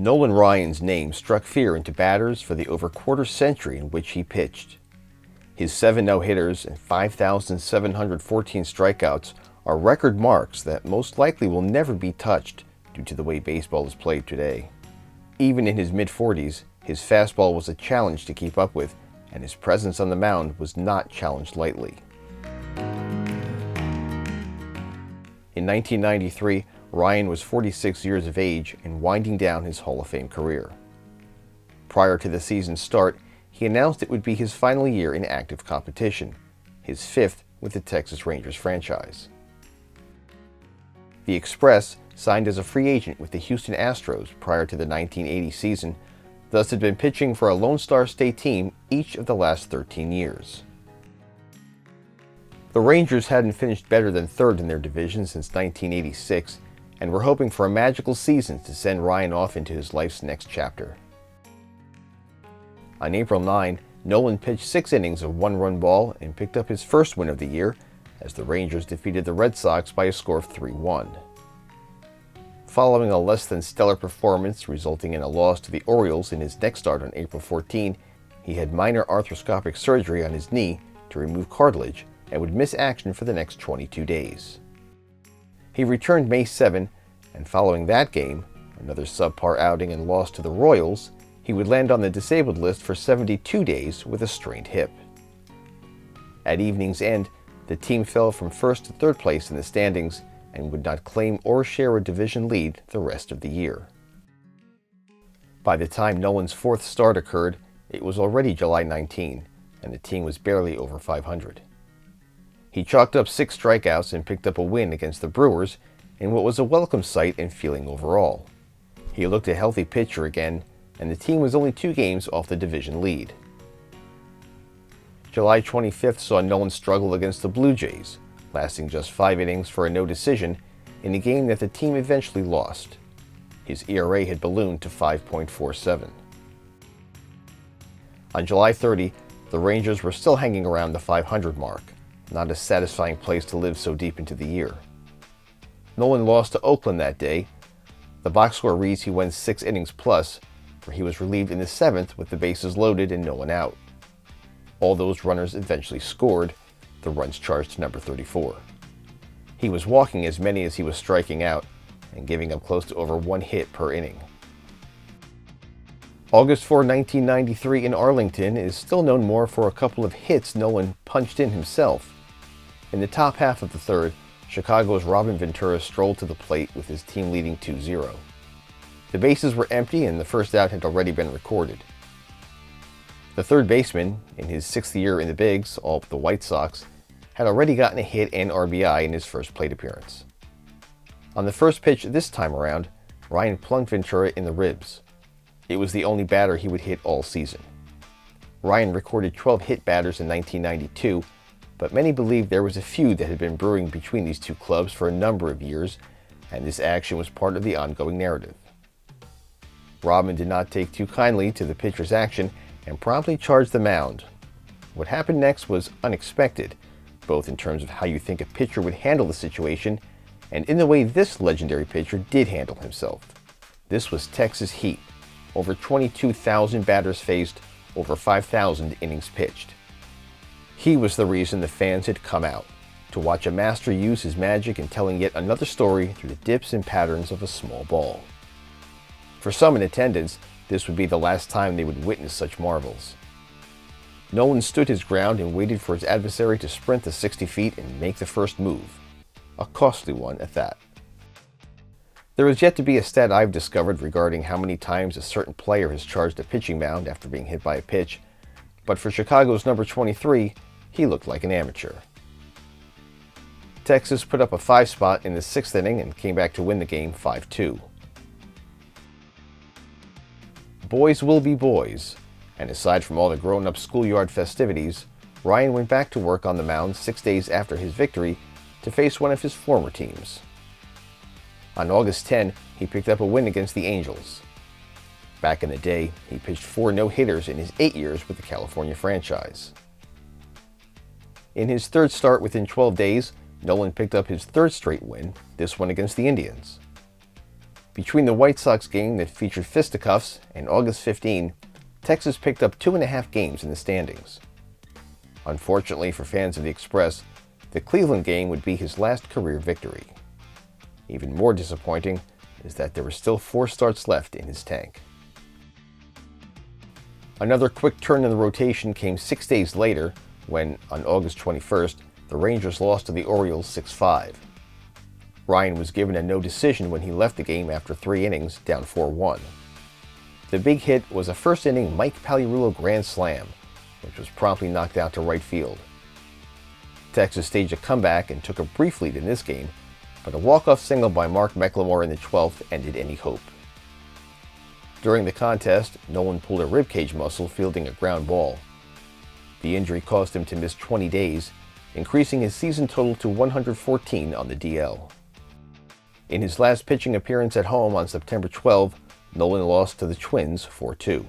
Nolan Ryan's name struck fear into batters for the over quarter century in which he pitched. His 7 no-hitters and 5,714 strikeouts are record marks that most likely will never be touched due to the way baseball is played today. Even in his mid-40s, his fastball was a challenge to keep up with, and his presence on the mound was not challenged lightly. In 1993, Ryan was 46 years of age and winding down his Hall of Fame career. Prior to the season's start, he announced it would be his final year in active competition, his 5th with the Texas Rangers franchise. The Express signed as a free agent with the Houston Astros prior to the 1980 season, thus had been pitching for a Lone Star State team each of the last 13 years. The Rangers hadn't finished better than 3rd in their division since 1986, and were hoping for a magical season to send Ryan off into his life's next chapter. On April 9, Nolan pitched 6 innings of 1-run ball and picked up his first win of the year as the Rangers defeated the Red Sox by a score of 3-1. Following a less than stellar performance resulting in a loss to the Orioles in his next start on April 14, he had minor arthroscopic surgery on his knee to remove cartilage and would miss action for the next 22 days. He returned May 7, and following that game, another subpar outing and loss to the Royals, he would land on the disabled list for 72 days with a strained hip. At evening's end, the team fell from 1st to 3rd place in the standings and would not claim or share a division lead the rest of the year. By the time Nolan's 4th start occurred, it was already July 19, and the team was barely over 500. He chalked up 6 strikeouts and picked up a win against the Brewers in what was a welcome sight and feeling overall. He looked a healthy pitcher again, and the team was only 2 games off the division lead. July 25th saw Nolan struggle against the Blue Jays, lasting just 5 innings for a no decision in a game that the team eventually lost. His ERA had ballooned to 5.47. On July 30, the Rangers were still hanging around the 500 mark, not a satisfying place to live so deep into the year. Nolan lost to Oakland that day. The box score reads he went 6 innings plus, for he was relieved in the 7th with the bases loaded and no one out. All those runners eventually scored, the runs charged to number 34. He was walking as many as he was striking out, and giving up close to over 1 hit per inning. August 4, 1993 in Arlington is still known more for a couple of hits Nolan punched in himself. In the top half of the 3rd, Chicago's Robin Ventura strolled to the plate with his team leading 2-0. The bases were empty and the first out had already been recorded. The 3rd baseman, in his 6th year in the Bigs, all but the White Sox, had already gotten a hit and RBI in his first plate appearance. On the first pitch this time around, Ryan plunked Ventura in the ribs. It was the only batter he would hit all season. Ryan recorded 12 hit batters in 1992, but many believe there was a feud that had been brewing between these 2 clubs for a number of years, and this action was part of the ongoing narrative. Robin did not take too kindly to the pitcher's action and promptly charged the mound. What happened next was unexpected, both in terms of how you think a pitcher would handle the situation and in the way this legendary pitcher did handle himself. This was Texas heat. Over 22,000 batters faced, over 5,000 innings pitched. He was the reason the fans had come out, to watch a master use his magic in telling yet another story through the dips and patterns of a small ball. For some in attendance, this would be the last time they would witness such marvels. Nolan stood his ground and waited for his adversary to sprint the 60 feet and make the first move. A costly one at that. There is yet to be a stat I've discovered regarding how many times a certain player has charged a pitching mound after being hit by a pitch, but for Chicago's number 23, he looked like an amateur. Texas put up a 5 spot in the 6th inning and came back to win the game 5-2. Boys will be boys, and aside from all the grown-up schoolyard festivities, Ryan went back to work on the mound 6 days after his victory to face one of his former teams. On August 10, he picked up a win against the Angels. Back in the day, he pitched 4 no-hitters in his 8 years with the California franchise. In his 3rd start within 12 days, Nolan picked up his 3rd straight win, this one against the Indians. Between the White Sox game that featured fisticuffs and August 15, Texas picked up 2.5 games in the standings. Unfortunately for fans of the Express, the Cleveland game would be his last career victory. Even more disappointing is that there were still 4 starts left in his tank. Another quick turn in the rotation came 6 days later when, on August 21st, the Rangers lost to the Orioles 6-5. Ryan was given a no decision when he left the game after 3 innings, down 4-1. The big hit was a first-inning Mike Pagliarulo grand slam, which was promptly knocked out to right field. Texas staged a comeback and took a brief lead in this game, but a walk-off single by Mark McLemore in the 12th ended any hope. During the contest, Nolan pulled a ribcage muscle fielding a ground ball. The injury caused him to miss 20 days, increasing his season total to 114 on the DL. In his last pitching appearance at home on September 12, Nolan lost to the Twins 4-2.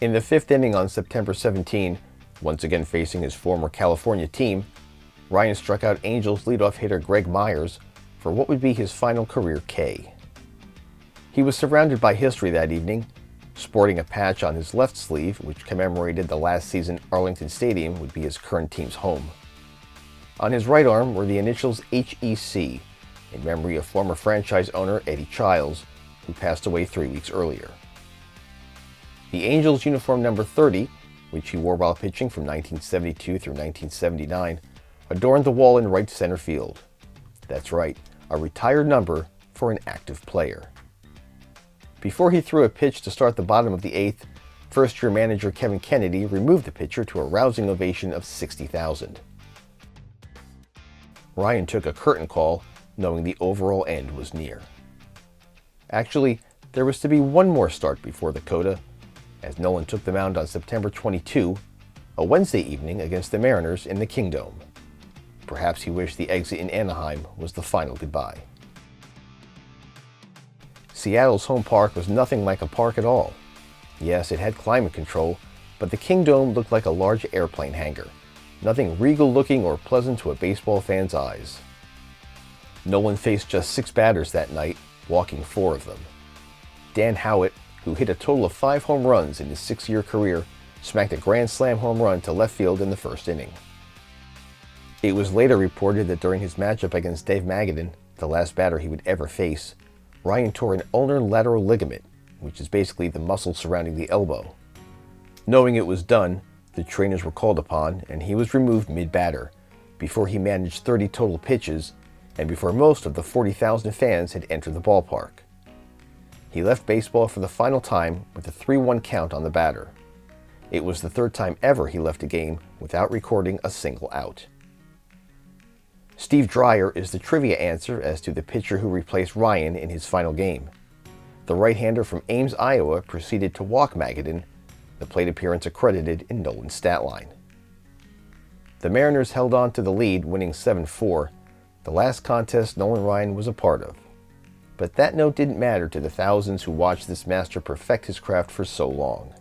In the 5th inning on September 17, once again facing his former California team, Ryan struck out Angels leadoff hitter Greg Myers for what would be his final career K. He was surrounded by history that evening, sporting a patch on his left sleeve which commemorated the last season Arlington Stadium would be his current team's home. On his right arm were the initials HEC, in memory of former franchise owner Eddie Childs, who passed away 3 weeks earlier. The Angels uniform number 30, which he wore while pitching from 1972 through 1979, adorned the wall in right center field. That's right, a retired number for an active player. Before he threw a pitch to start the bottom of the 8th, first-year manager Kevin Kennedy removed the pitcher to a rousing ovation of 60,000. Ryan took a curtain call, knowing the overall end was near. Actually, there was to be one more start before the coda, as Nolan took the mound on September 22, a Wednesday evening against the Mariners in the Kingdome. Perhaps he wished the exit in Anaheim was the final goodbye. Seattle's home park was nothing like a park at all. Yes, it had climate control, but the Kingdome looked like a large airplane hangar, nothing regal-looking or pleasant to a baseball fan's eyes. Nolan faced just 6 batters that night, walking 4 of them. Dan Howitt, who hit a total of 5 home runs in his 6-year career, smacked a grand slam home run to left field in the first inning. It was later reported that during his matchup against Dave Magadan, the last batter he would ever face, Ryan tore an ulnar lateral ligament, which is basically the muscle surrounding the elbow. Knowing it was done, the trainers were called upon and he was removed mid-batter, before he managed 30 total pitches and before most of the 40,000 fans had entered the ballpark. He left baseball for the final time with a 3-1 count on the batter. It was the 3rd time ever he left a game without recording a single out. Steve Dreyer is the trivia answer as to the pitcher who replaced Ryan in his final game. The right-hander from Ames, Iowa proceeded to walk Magadan, the plate appearance accredited in Nolan's stat line. The Mariners held on to the lead, winning 7-4, the last contest Nolan Ryan was a part of. But that note didn't matter to the thousands who watched this master perfect his craft for so long.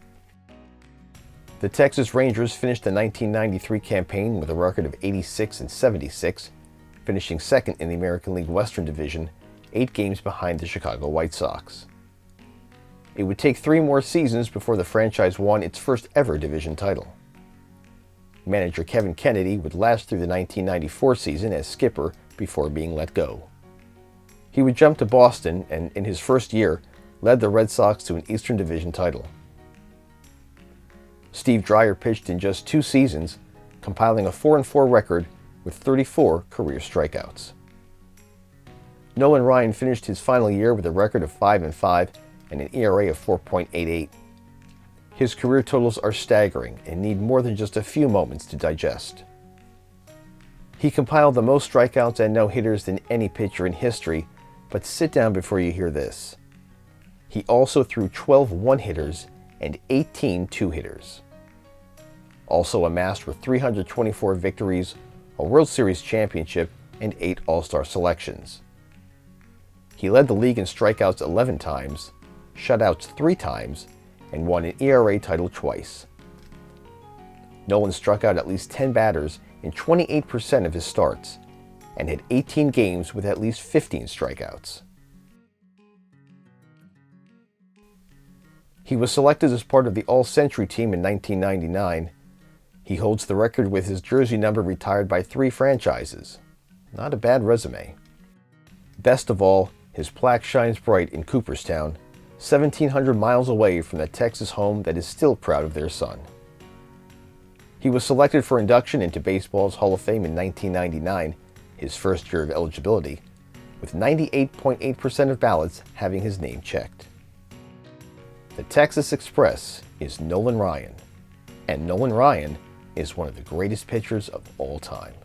The Texas Rangers finished the 1993 campaign with a record of 86-76, finishing 2nd in the American League Western Division, 8 games behind the Chicago White Sox. It would take 3 more seasons before the franchise won its first ever division title. Manager Kevin Kennedy would last through the 1994 season as skipper before being let go. He would jump to Boston and, in his first year, led the Red Sox to an Eastern Division title. Steve Dreyer pitched in just 2 seasons, compiling a 4-4 record with 34 career strikeouts. Nolan Ryan finished his final year with a record of 5-5 and an ERA of 4.88. His career totals are staggering and need more than just a few moments to digest. He compiled the most strikeouts and no-hitters than any pitcher in history, but sit down before you hear this. He also threw 12 one-hitters and 18 two-hitters. Also amassed with 324 victories, a World Series championship, and 8 All-Star selections. He led the league in strikeouts 11 times, shutouts 3 times, and won an ERA title twice. Nolan struck out at least 10 batters in 28% of his starts, and had 18 games with at least 15 strikeouts. He was selected as part of the All-Century team in 1999. He holds the record with his jersey number retired by 3 franchises. Not a bad resume. Best of all, his plaque shines bright in Cooperstown, 1,700 miles away from the Texas home that is still proud of their son. He was selected for induction into baseball's Hall of Fame in 1999, his first year of eligibility, with 98.8% of ballots having his name checked. The Texas Express is Nolan Ryan, and Nolan Ryan is one of the greatest pitchers of all time.